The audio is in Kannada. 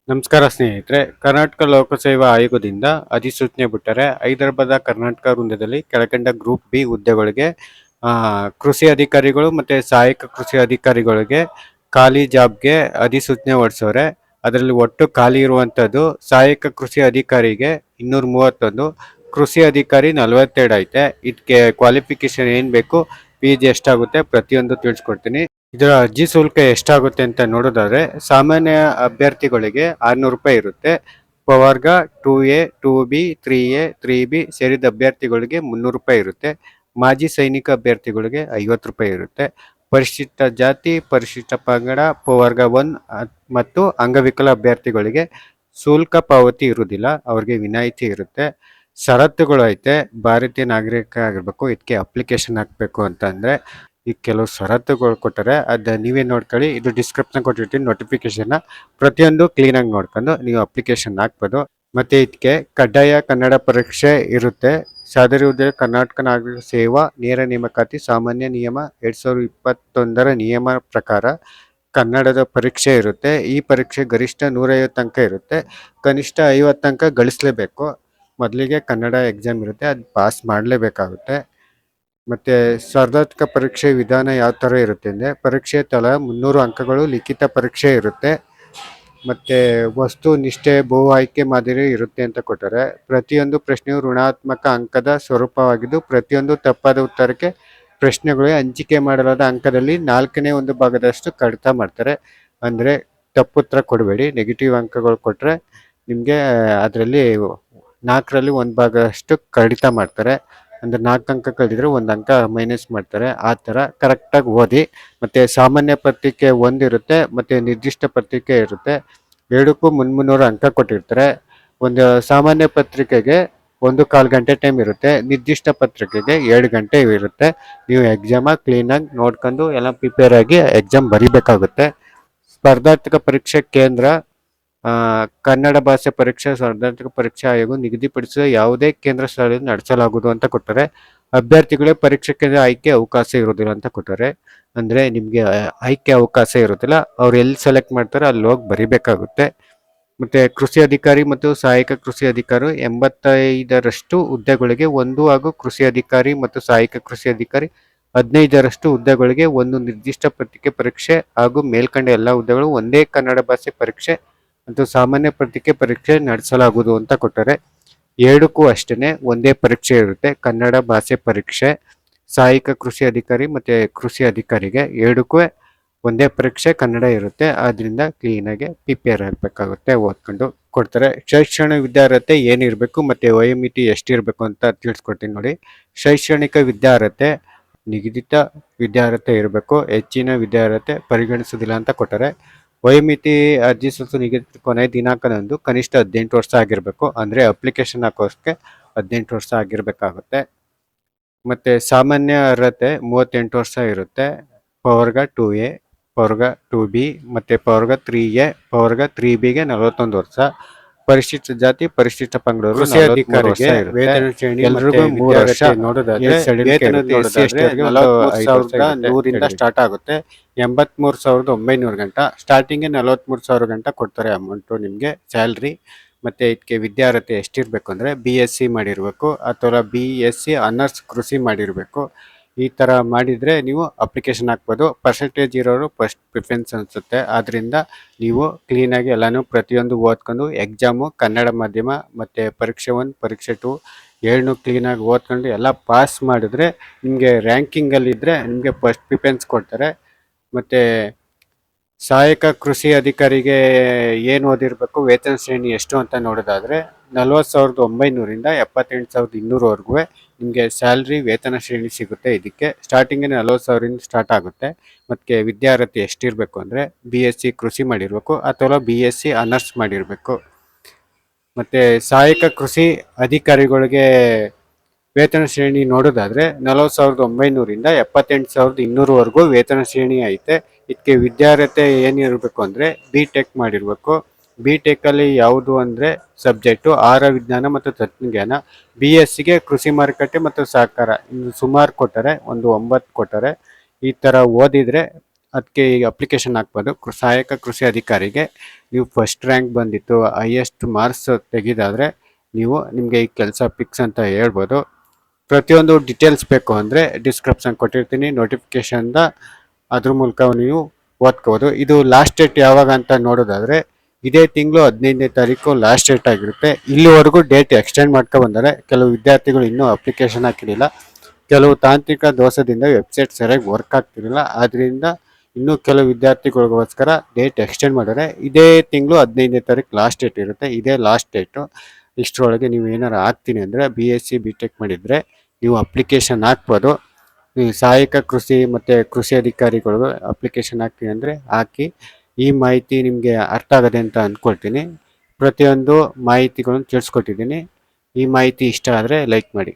ನಮಸ್ಕಾರ ಸ್ನೇಹಿತರೆ. ಕರ್ನಾಟಕ ಲೋಕಸೇವಾ ಆಯೋಗದಿಂದ ಅಧಿಸೂಚನೆ ಬಿಟ್ಟರೆ ಹೈದರಾಬಾದ್ ಕರ್ನಾಟಕ ವೃಂದದಲ್ಲಿ ಕೆಳಕಂಡ ಗ್ರೂಪ್ ಬಿ ಹುದ್ದೆಗಳಿಗೆ ಕೃಷಿ ಅಧಿಕಾರಿಗಳು ಮತ್ತು ಸಹಾಯಕ ಕೃಷಿ ಅಧಿಕಾರಿಗಳಿಗೆ ಖಾಲಿ ಜಾಬ್ಗೆ ಅಧಿಸೂಚನೆ ಹೊರಡಿಸವ್ರೆ. ಅದರಲ್ಲಿ ಒಟ್ಟು ಖಾಲಿ ಇರುವಂಥದ್ದು ಸಹಾಯಕ ಕೃಷಿ ಅಧಿಕಾರಿಗೆ 231, ಕೃಷಿ ಅಧಿಕಾರಿ 42 ಐತೆ. ಇದಕ್ಕೆ ಕ್ವಾಲಿಫಿಕೇಶನ್ ಏನು ಬೇಕು, ಫೀಸ್ ಎಷ್ಟಾಗುತ್ತೆ ಪ್ರತಿಯೊಂದು ತಿಳಿಸ್ಕೊಡ್ತೀನಿ. ಇದರ ಅರ್ಜಿ ಶುಲ್ಕ ಎಷ್ಟಾಗುತ್ತೆ ಅಂತ ನೋಡೋದಾದ್ರೆ ಸಾಮಾನ್ಯ ಅಭ್ಯರ್ಥಿಗಳಿಗೆ 600 ರೂಪಾಯಿ ಇರುತ್ತೆ. ಪ್ರವರ್ಗ 2A, 2B, 3A, 3B ಸೇರಿದ ಅಭ್ಯರ್ಥಿಗಳಿಗೆ 300 ರೂಪಾಯಿ ಇರುತ್ತೆ. ಮಾಜಿ ಸೈನಿಕ ಅಭ್ಯರ್ಥಿಗಳಿಗೆ 50 ರೂಪಾಯಿ ಇರುತ್ತೆ. ಪರಿಶಿಷ್ಟ ಜಾತಿ, ಪರಿಶಿಷ್ಟ ಪಂಗಡ, ಪ್ರವರ್ಗ 1 ಮತ್ತು ಅಂಗವಿಕಲ ಅಭ್ಯರ್ಥಿಗಳಿಗೆ ಶುಲ್ಕ ಪಾವತಿ ಇರುವುದಿಲ್ಲ, ಅವ್ರಿಗೆ ವಿನಾಯಿತಿ ಇರುತ್ತೆ. ಷರತ್ತುಗಳು ಐತೆ. ಭಾರತೀಯ ನಾಗರಿಕ ಆಗಿರ್ಬೇಕು. ಇದಕ್ಕೆ ಅಪ್ಲಿಕೇಶನ್ ಹಾಕಬೇಕು ಅಂತಂದರೆ ಈಗ ಕೆಲವು ಷರತ್ತುಗಳು ಕೊಟ್ಟರೆ ಅದು ನೀವೇ ನೋಡ್ಕೊಳ್ಳಿ. ಇದು ಡಿಸ್ಕ್ರಿಪ್ಷನ್ ಕೊಟ್ಟಿರ್ತೀನಿ ನೋಟಿಫಿಕೇಶನ್ನ, ಪ್ರತಿಯೊಂದು ಕ್ಲೀನಾಗಿ ನೋಡ್ಕೊಂಡು ನೀವು ಅಪ್ಲಿಕೇಶನ್ ಹಾಕ್ಬೋದು. ಮತ್ತು ಇದಕ್ಕೆ ಕಡ್ಡಾಯ ಕನ್ನಡ ಪರೀಕ್ಷೆ ಇರುತ್ತೆ. ಸದರಿ ಹುದ್ದೆ ಕರ್ನಾಟಕ ನಾಗರಿಕ ಸೇವಾ ನೇರ ನೇಮಕಾತಿ ಸಾಮಾನ್ಯ ನಿಯಮ 2021 ನಿಯಮ ಪ್ರಕಾರ ಕನ್ನಡದ ಪರೀಕ್ಷೆ ಇರುತ್ತೆ. ಈ ಪರೀಕ್ಷೆ ಗರಿಷ್ಠ 150 ಅಂಕ ಇರುತ್ತೆ, ಕನಿಷ್ಠ 50 ಅಂಕ ಗಳಿಸಲೇಬೇಕು. ಮೊದಲಿಗೆ ಕನ್ನಡ ಎಕ್ಸಾಮ್ ಇರುತ್ತೆ, ಅದು ಪಾಸ್ ಮಾಡಲೇಬೇಕಾಗುತ್ತೆ. ಮತ್ತು ಸ್ಪರ್ಧಾತ್ಮಕ ಪರೀಕ್ಷೆ ವಿಧಾನ ಯಾವ ಥರ ಇರುತ್ತೆ ಅಂದರೆ ಪರೀಕ್ಷೆ ತಲಾ 300 ಅಂಕಗಳು ಲಿಖಿತ ಪರೀಕ್ಷೆ ಇರುತ್ತೆ. ಮತ್ತು ವಸ್ತು ನಿಷ್ಠೆ ಬಹು ಆಯ್ಕೆ ಮಾದರಿ ಇರುತ್ತೆ ಅಂತ ಕೊಟ್ಟರೆ ಪ್ರತಿಯೊಂದು ಪ್ರಶ್ನೆಯು ಋಣಾತ್ಮಕ ಅಂಕದ ಸ್ವರೂಪವಾಗಿದ್ದು ಪ್ರತಿಯೊಂದು ತಪ್ಪಾದ ಉತ್ತರಕ್ಕೆ ಪ್ರಶ್ನೆಗಳಿಗೆ ಹಂಚಿಕೆ ಮಾಡಲಾದ ಅಂಕದಲ್ಲಿ 4/1 ಭಾಗದಷ್ಟು ಕಡಿತ ಮಾಡ್ತಾರೆ. ಅಂದರೆ ತಪ್ಪುತ್ತರ ಕೊಡಬೇಡಿ, ನೆಗೆಟಿವ್ ಅಂಕಗಳು ಕೊಟ್ಟರೆ ನಿಮಗೆ ಅದರಲ್ಲಿ 4ರಲ್ಲಿ 1 ಭಾಗದಷ್ಟು ಕಡಿತ ಮಾಡ್ತಾರೆ. ಅಂದರೆ 4 ಅಂಕ ಕಳೆದಿದ್ರೆ 1 ಅಂಕ ಮೈನಸ್ ಮಾಡ್ತಾರೆ. ಆ ಥರ ಕರೆಕ್ಟಾಗಿ ಓದಿ. ಮತ್ತು ಸಾಮಾನ್ಯ ಪತ್ರಿಕೆ 1 ಇರುತ್ತೆ ಮತ್ತು ನಿರ್ದಿಷ್ಟ ಪತ್ರಿಕೆ ಇರುತ್ತೆ. ಎರಡಕ್ಕೂ 300 ಅಂಕ ಕೊಟ್ಟಿರ್ತಾರೆ. ಒಂದು ಸಾಮಾನ್ಯ ಪತ್ರಿಕೆಗೆ 1/4 ಗಂಟೆ ಟೈಮ್ ಇರುತ್ತೆ, ನಿರ್ದಿಷ್ಟ ಪತ್ರಿಕೆಗೆ 2 ಗಂಟೆ ಇರುತ್ತೆ. ನೀವು ಎಕ್ಸಾಮ ಕ್ಲೀನಾಗಿ ನೋಡ್ಕೊಂಡು ಎಲ್ಲ ಪ್ರಿಪೇರ್ ಆಗಿ ಎಕ್ಸಾಮ್ ಬರೀಬೇಕಾಗುತ್ತೆ. ಸ್ಪರ್ಧಾತ್ಮಕ ಪರೀಕ್ಷೆ ಕೇಂದ್ರ ಕನ್ನಡ ಭಾಷೆ ಪರೀಕ್ಷೆ ಸ್ಪರ್ಧಾತ್ಮಕ ಪರೀಕ್ಷಾ ಆಯೋಗ ನಿಗದಿಪಡಿಸಿದ ಯಾವುದೇ ಕೇಂದ್ರ ಸ್ಥಳದಲ್ಲಿ ನಡೆಸಲಾಗುವುದು ಅಂತ ಕೊಟ್ಟರೆ ಅಭ್ಯರ್ಥಿಗಳೇ ಪರೀಕ್ಷೆ ಕೇಂದ್ರ ಆಯ್ಕೆ ಅವಕಾಶ ಇರೋದಿಲ್ಲ ಅಂತ ಕೊಟ್ಟರೆ ಅಂದರೆ ನಿಮಗೆ ಆಯ್ಕೆ ಅವಕಾಶ ಇರೋದಿಲ್ಲ. ಅವ್ರು ಎಲ್ಲಿ ಸೆಲೆಕ್ಟ್ ಮಾಡ್ತಾರೋ ಅಲ್ಲಿ ಹೋಗಿ ಬರಿಬೇಕಾಗುತ್ತೆ. ಮತ್ತು ಕೃಷಿ ಅಧಿಕಾರಿ ಮತ್ತು ಸಹಾಯಕ ಕೃಷಿ ಅಧಿಕಾರಿ 85ರಷ್ಟು ಹುದ್ದೆಗಳಿಗೆ 1 ಹಾಗೂ ಕೃಷಿ ಅಧಿಕಾರಿ ಮತ್ತು ಸಹಾಯಕ ಕೃಷಿ ಅಧಿಕಾರಿ 15ರಷ್ಟು ಹುದ್ದೆಗಳಿಗೆ 1 ನಿರ್ದಿಷ್ಟ ಪತ್ರಿಕೆ ಪರೀಕ್ಷೆ ಹಾಗೂ ಮೇಲ್ಕಂಡ ಎಲ್ಲ ಹುದ್ದೆಗಳು ಒಂದೇ ಕನ್ನಡ ಭಾಷೆ ಪರೀಕ್ಷೆ ಮತ್ತು ಸಾಮಾನ್ಯ ಪತ್ರಿಕೆ ಪರೀಕ್ಷೆ ನಡೆಸಲಾಗುವುದು ಅಂತ ಕೊಟ್ಟರೆ ಎರಡಕ್ಕೂ ಅಷ್ಟೇ ಒಂದೇ ಪರೀಕ್ಷೆ ಇರುತ್ತೆ. ಕನ್ನಡ ಭಾಷೆ ಪರೀಕ್ಷೆ ಸಹಾಯಕ ಕೃಷಿ ಅಧಿಕಾರಿ ಮತ್ತು ಕೃಷಿ ಅಧಿಕಾರಿಗೆ ಎರಡಕ್ಕೂ ಒಂದೇ ಪರೀಕ್ಷೆ ಕನ್ನಡ ಇರುತ್ತೆ. ಆದ್ದರಿಂದ ಕ್ಲೀನಾಗಿ ಪ್ರಿಪೇರ್ ಆಗಬೇಕಾಗುತ್ತೆ, ಓದ್ಕೊಂಡು ಕೊಡ್ತಾರೆ. ಶೈಕ್ಷಣಿಕ ವಿದ್ಯಾರ್ಹತೆ ಏನಿರಬೇಕು ಮತ್ತು ವಯೋಮಿತಿ ಎಷ್ಟಿರಬೇಕು ಅಂತ ತಿಳಿಸ್ಕೊಡ್ತೀನಿ ನೋಡಿ. ಶೈಕ್ಷಣಿಕ ವಿದ್ಯಾರ್ಹತೆ ನಿಗದಿತ ವಿದ್ಯಾರ್ಹತೆ ಇರಬೇಕು, ಹೆಚ್ಚಿನ ವಿದ್ಯಾರ್ಹತೆ ಪರಿಗಣಿಸುವುದಿಲ್ಲ ಅಂತ ಕೊಟ್ಟರೆ ವಯೋಮಿತಿ ಅರ್ಜಿ ಸಲ್ಲಿಸಲು ನಿಗದಿತ ಕೊನೆಯ ದಿನಾಂಕದಂದು ಕನಿಷ್ಠ 18 ವರ್ಷ ಆಗಿರಬೇಕು. ಅಂದರೆ ಅಪ್ಲಿಕೇಶನ್ ಹಾಕೋಕ್ಕೆ 18 ವರ್ಷ ಆಗಿರಬೇಕಾಗುತ್ತೆ. ಮತ್ತು ಸಾಮಾನ್ಯ ಅರ್ಹತೆ 38 ವರ್ಷ ಇರುತ್ತೆ. ಪ್ರವರ್ಗ 2A, ಪ್ರವರ್ಗ 2B ಮತ್ತು ಪ್ರವರ್ಗ 3A, ಪ್ರವರ್ಗ 3Bಗೆ 41 ವರ್ಷ. ಪರಿಶಿಷ್ಟ ಜಾತಿ, ಪರಿಶಿಷ್ಟ ಪಂಗಡವರು ಕೃಷಿ ಅಧಿಕಾರಿಗೆ ವೇತನ ಶ್ರೇಣಿ ಎಲ್ರಿಗೂ 3 ವರ್ಷ ನೋಡೋದಾದ್ರೆ ವೇತನ 43,100ರಿಂದ ಸ್ಟಾರ್ಟ್ ಆಗುತ್ತೆ. 83,900 ಗಂಟ ಸ್ಟಾರ್ಟಿಂಗ್ಗೆ 43,000 ಗಂಟ ಕೊಡ್ತಾರೆ ಅಮೌಂಟು ನಿಮಗೆ ಸ್ಯಾಲ್ರಿ. ಮತ್ತು ಇದಕ್ಕೆ ವಿದ್ಯಾರ್ಹತೆ ಎಷ್ಟಿರಬೇಕು ಅಂದರೆ BSc ಮಾಡಿರಬೇಕು ಅಥವಾ BSc ಆನರ್ಸ್ ಕೃಷಿ ಮಾಡಿರಬೇಕು. ಈ ಥರ ಮಾಡಿದರೆ ನೀವು ಅಪ್ಲಿಕೇಶನ್ ಹಾಕ್ಬೋದು. ಪರ್ಸೆಂಟೇಜ್ ಇರೋರು ಫಸ್ಟ್ ಪ್ರಿಫರೆನ್ಸ್ ಅನಿಸುತ್ತೆ. ಆದ್ದರಿಂದ ನೀವು ಕ್ಲೀನಾಗಿ ಎಲ್ಲನೂ ಪ್ರತಿಯೊಂದು ಓದ್ಕೊಂಡು ಎಕ್ಸಾಮು ಕನ್ನಡ ಮಾಧ್ಯಮ ಮತ್ತು ಪರೀಕ್ಷೆ 1 ಪರೀಕ್ಷೆ 2 ಎರಡನ್ನೂ ಕ್ಲೀನಾಗಿ ಓದ್ಕೊಂಡು ಎಲ್ಲ ಪಾಸ್ ಮಾಡಿದ್ರೆ ನಿಮಗೆ ರ್ಯಾಂಕಿಂಗಲ್ಲಿದ್ದರೆ ನಿಮಗೆ ಫಸ್ಟ್ ಪ್ರಿಫರೆನ್ಸ್ ಕೊಡ್ತಾರೆ. ಮತ್ತು ಸಹಾಯಕ ಕೃಷಿ ಅಧಿಕಾರಿಗೆ ಏನು ಓದಿರಬೇಕು, ವೇತನ ಶ್ರೇಣಿ ಎಷ್ಟು ಅಂತ ನೋಡೋದಾದರೆ 40,900ರಿಂದ 78,200ವರೆಗೂ ನಿಮಗೆ ಸ್ಯಾಲ್ರಿ ವೇತನ ಶ್ರೇಣಿ ಸಿಗುತ್ತೆ. ಇದಕ್ಕೆ ಸ್ಟಾರ್ಟಿಂಗೇ 40,000ರಿಂದ ಸ್ಟಾರ್ಟ್ ಆಗುತ್ತೆ. ಮತ್ತು ವಿದ್ಯಾರ್ಹತೆ ಎಷ್ಟಿರಬೇಕು ಅಂದರೆ BSc ಕೃಷಿ ಮಾಡಿರಬೇಕು ಅಥವಾ BSc ಆನರ್ಸ್ ಮಾಡಿರಬೇಕು. ಮತ್ತು ಸಹಾಯಕ ಕೃಷಿ ಅಧಿಕಾರಿಗಳಿಗೆ ವೇತನ ಶ್ರೇಣಿ ನೋಡೋದಾದರೆ 40,900ರಿಂದ 78,200ವರೆಗೂ ವೇತನ ಶ್ರೇಣಿ ಐತೆ. ಇದಕ್ಕೆ ವಿದ್ಯಾರ್ಹತೆ ಏನಿರಬೇಕು ಅಂದರೆ BTech ಮಾಡಿರಬೇಕು. BTechಲ್ಲಿ ಯಾವುದು ಅಂದರೆ ಸಬ್ಜೆಕ್ಟು ಆಹಾರ ವಿಜ್ಞಾನ ಮತ್ತು ತತ್ವಜ್ಞಾನ. BScಗೆ ಕೃಷಿ ಮಾರುಕಟ್ಟೆ ಮತ್ತು ಸಹಕಾರ. ಇನ್ನು ಸುಮಾರು ಕೊಟ್ಟರೆ ಒಂದು 9 ಕೊಟ್ಟರೆ. ಈ ಥರ ಓದಿದರೆ ಅದಕ್ಕೆ ಈಗ ಅಪ್ಲಿಕೇಶನ್ ಹಾಕ್ಬೋದು. ಸಹಾಯಕ ಕೃಷಿ ಅಧಿಕಾರಿಗೆ ನೀವು ಫಸ್ಟ್ ರ್ಯಾಂಕ್ ಬಂದಿತ್ತು, ಹೈಯೆಸ್ಟ್ ಮಾರ್ಕ್ಸ್ ತೆಗೆದಾದರೆ ನಿಮಗೆ ಈ ಕೆಲಸ ಫಿಕ್ಸ್ ಅಂತ ಹೇಳ್ಬೋದು. ಪ್ರತಿಯೊಂದು ಡೀಟೇಲ್ಸ್ ಬೇಕು ಅಂದರೆ ಡಿಸ್ಕ್ರಿಪ್ಷನ್ ಕೊಟ್ಟಿರ್ತೀನಿ, ನೋಟಿಫಿಕೇಶನ್ದ ಅದ್ರ ಮೂಲಕ ನೀವು ಓದ್ಕೋಬೋದು. ಇದು ಲಾಸ್ಟ್ ಡೇಟ್ ಯಾವಾಗ ಅಂತ ನೋಡೋದಾದರೆ ಇದೇ ತಿಂಗಳು 15ನೇ ತಾರೀಕು ಲಾಸ್ಟ್ ಡೇಟ್ ಆಗಿರುತ್ತೆ. ಇಲ್ಲಿವರೆಗೂ ಡೇಟ್ ಎಕ್ಸ್ಟೆಂಡ್ ಮಾಡ್ಕೊ ಬಂದರೆ ಕೆಲವು ವಿದ್ಯಾರ್ಥಿಗಳು ಇನ್ನೂ ಅಪ್ಲಿಕೇಶನ್ ಹಾಕಿರಲಿಲ್ಲ. ಕೆಲವು ತಾಂತ್ರಿಕ ದೋಷದಿಂದ ವೆಬ್ಸೈಟ್ ಸರಿಯಾಗಿ ವರ್ಕ್ ಆಗ್ತಿರಲಿಲ್ಲ. ಆದ್ದರಿಂದ ಇನ್ನೂ ಕೆಲವು ವಿದ್ಯಾರ್ಥಿಗಳಿಗೋಸ್ಕರ ಡೇಟ್ ಎಕ್ಸ್ಟೆಂಡ್ ಮಾಡಿದರೆ ಇದೇ ತಿಂಗಳು 15ನೇ ತಾರೀಕು ಲಾಸ್ಟ್ ಡೇಟ್ ಇರುತ್ತೆ. ಇದೇ ಲಾಸ್ಟ್ ಡೇಟು. ಇಷ್ಟರೊಳಗೆ ನೀವು ಏನಾರು ಹಾಕ್ತೀನಿ ಅಂದರೆ BSc BTech ಮಾಡಿದರೆ ನೀವು ಅಪ್ಲಿಕೇಶನ್ ಹಾಕ್ಬೋದು. ಸಹಾಯಕ ಕೃಷಿ ಮತ್ತು ಕೃಷಿ ಅಧಿಕಾರಿಗಳು ಅಪ್ಲಿಕೇಶನ್ ಹಾಕ್ತೀನಿ ಅಂದರೆ ಹಾಕಿ. ಈ ಮಾಹಿತಿ ನಿಮಗೆ ಅರ್ಥ ಆಗದೆ ಅಂತ ಅಂದ್ಕೊಳ್ತೀನಿ. ಪ್ರತಿಯೊಂದು ಮಾಹಿತಿಗಳನ್ನು ತಿಳಿಸ್ಕೊಟ್ಟಿದ್ದೀನಿ. ಈ ಮಾಹಿತಿ ಇಷ್ಟ ಆದರೆ ಲೈಕ್ ಮಾಡಿ.